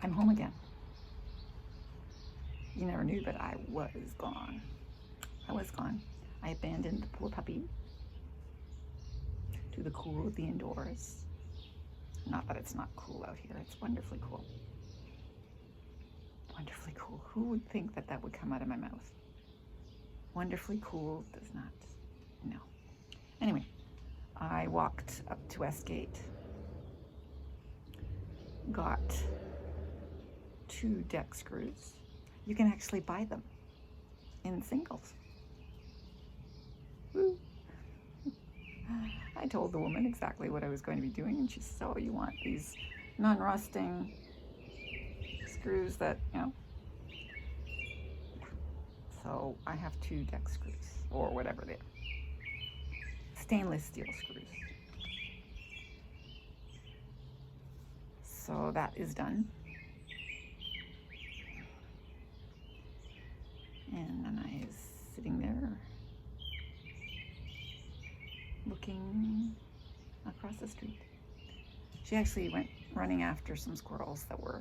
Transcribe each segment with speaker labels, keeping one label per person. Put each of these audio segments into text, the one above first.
Speaker 1: I'm home again. You never knew, but I was gone. I was gone. I abandoned the poor puppy to the cool of the indoors. Not that it's not cool out here. It's wonderfully cool. Wonderfully cool. Who would think that that would come out of my mouth? Wonderfully cool does not. No. Anyway, I walked up to Westgate, got 2 deck screws. You can actually buy them in singles. Woo. I told the woman exactly what I was going to be doing, and she said, "Oh, you want these non-rusting screws that, you know." So I have 2 deck screws, or whatever they are. Stainless steel screws. So that is done. And then I was sitting there looking across the street. She actually went running after some squirrels that were,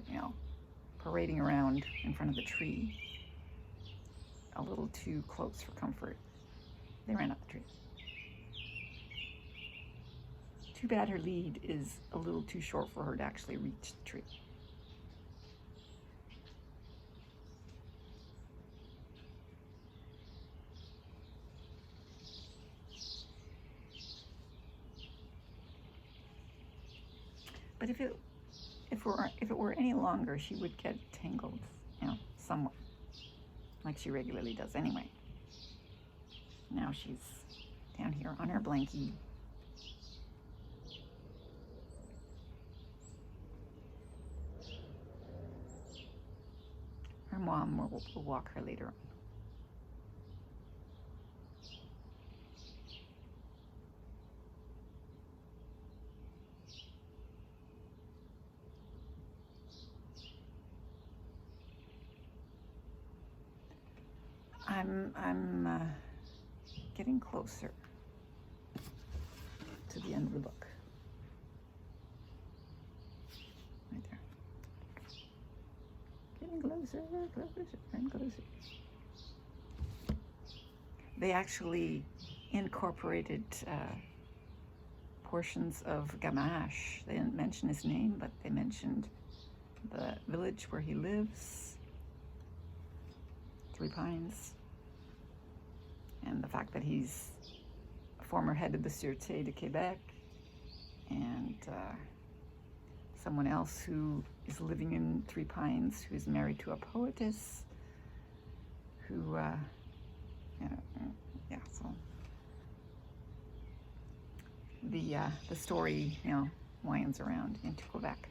Speaker 1: parading around in front of the tree, a little too close for comfort. They ran up the tree. Too bad her lead is a little too short for her to actually reach the tree. But if it were any longer, she would get tangled, somewhat, like she regularly does anyway. Now she's down here on her blankie. Her mom will walk her later on. I'm getting closer to the end of the book. Right there. Getting closer and closer. They actually incorporated portions of Gamache. They didn't mention his name, but they mentioned the village where he lives, 3 Pines, and the fact that he's a former head of the Sûreté de Québec, and someone else who is living in 3 Pines, who's married to a poetess, who, so the story, winds around into Quebec.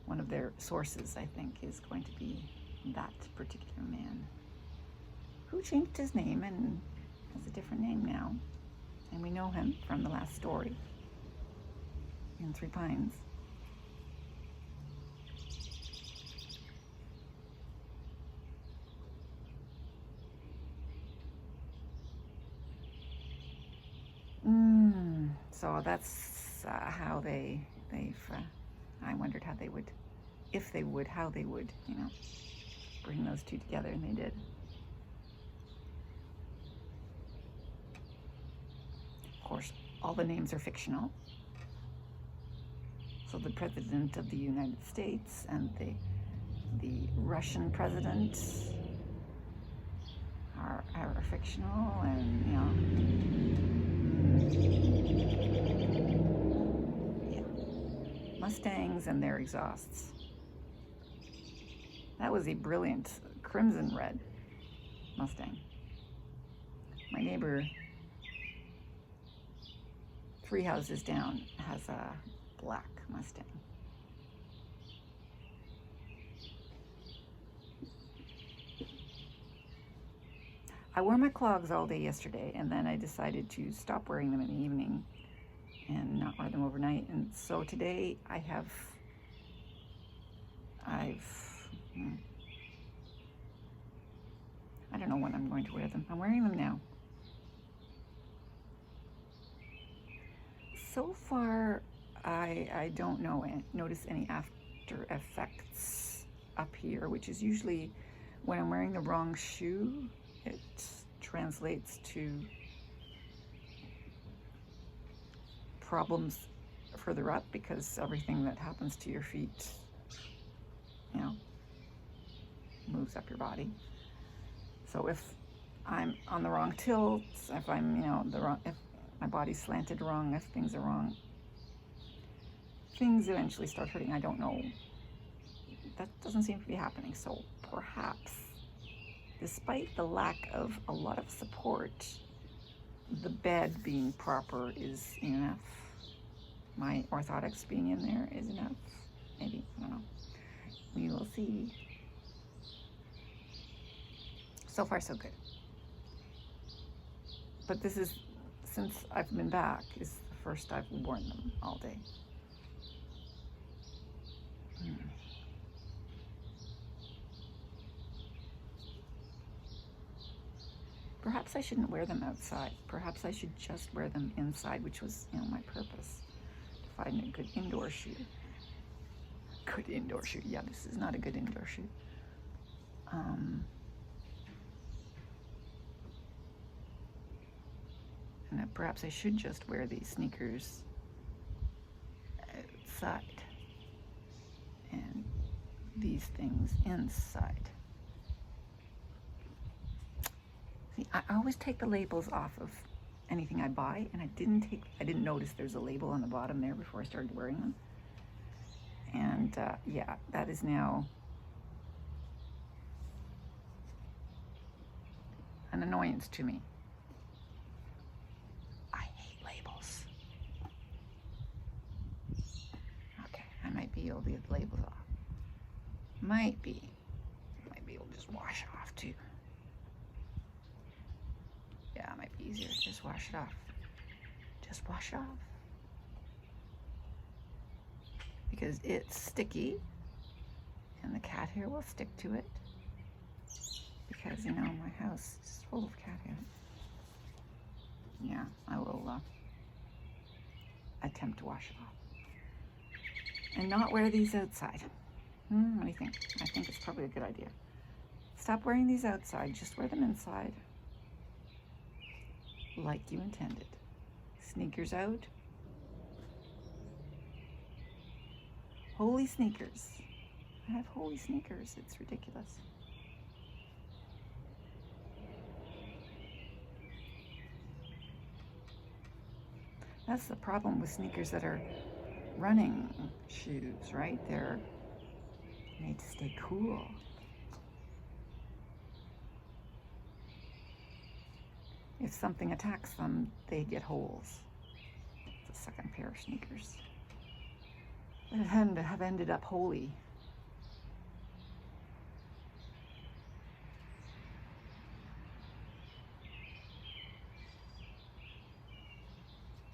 Speaker 1: One of their sources, I think, is going to be that particular man, who changed his name and has a different name now. And we know him from the last story in 3 Pines. So that's how they've, I wondered how they would, if they would, how they would, bring those 2 together, and they did. Of course, all the names are fictional. So the President of the United States and the Russian president are fictional, and Mustangs and their exhausts. That was a brilliant crimson red Mustang. My neighbor 3 houses down has a black Mustang. I wore my clogs all day yesterday, and then I decided to stop wearing them in the evening and not wear them overnight. And so today I've I don't know when I'm going to wear them. I'm wearing them now. So far, I don't notice any after effects up here, which is usually when I'm wearing the wrong shoe, it translates to problems further up because everything that happens to your feet, you know, moves up your body. So if I'm on the wrong tilt, if I'm, you know, if my body's slanted wrong, if things are wrong, things eventually start hurting. I don't know. That doesn't seem to be happening. So perhaps, despite the lack of a lot of support, the bed being proper is enough. My orthotics being in there is enough. Maybe, I don't know. We will see. So far, so good. But this is, since I've been back, is the first I've worn them all day. Perhaps I shouldn't wear them outside. Perhaps I should just wear them inside, which was, you know, my purpose. To find a good indoor shoe. Good indoor shoe. Yeah, this is not a good indoor shoe. And perhaps I should just wear these sneakers outside and these things inside. See, I always take the labels off of anything I buy, and I didn't notice there's a label on the bottom there before I started wearing them. And yeah, that is now an annoyance to me. I hate labels. Okay, I might be able to get the labels off. Might be able to just wash it off too. Yeah, it might be easier to just wash it off. Just wash it off. Because it's sticky and the cat hair will stick to it. Because, you know, my house is full of cat hair. Yeah, I will attempt to wash it off. And not wear these outside. What do you think? I think it's probably a good idea. Stop wearing these outside, just wear them inside. Like you intended. Sneakers out. Holy sneakers. I have holy sneakers. It's ridiculous. That's the problem with sneakers that are running shoes, right? They're made to stay cool. If something attacks them, they get holes. It's a second pair of sneakers that have ended up holy.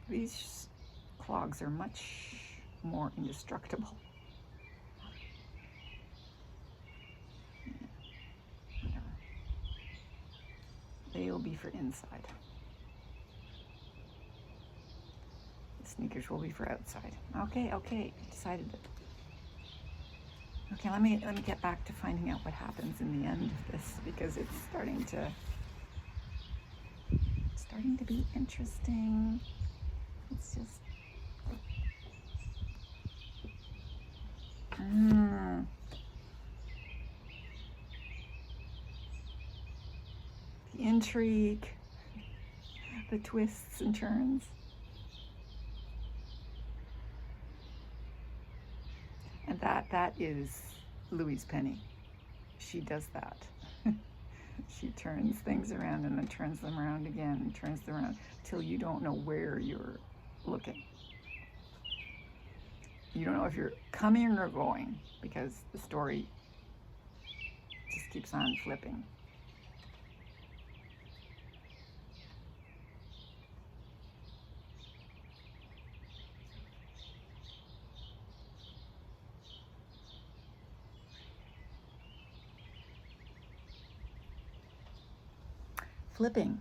Speaker 1: These clogs are much more indestructible. Whatever. They will be for inside. The sneakers will be for outside. Okay, decided it. Okay, let me get back to finding out what happens in the end of this, because it's starting to be interesting. It's just the intrigue, the twists and turns. And that is Louise Penny. She does that. She turns things around and then turns them around again and turns them around till you don't know where you're looking. You don't know if you're coming or going, because the story just keeps on flipping. Flipping.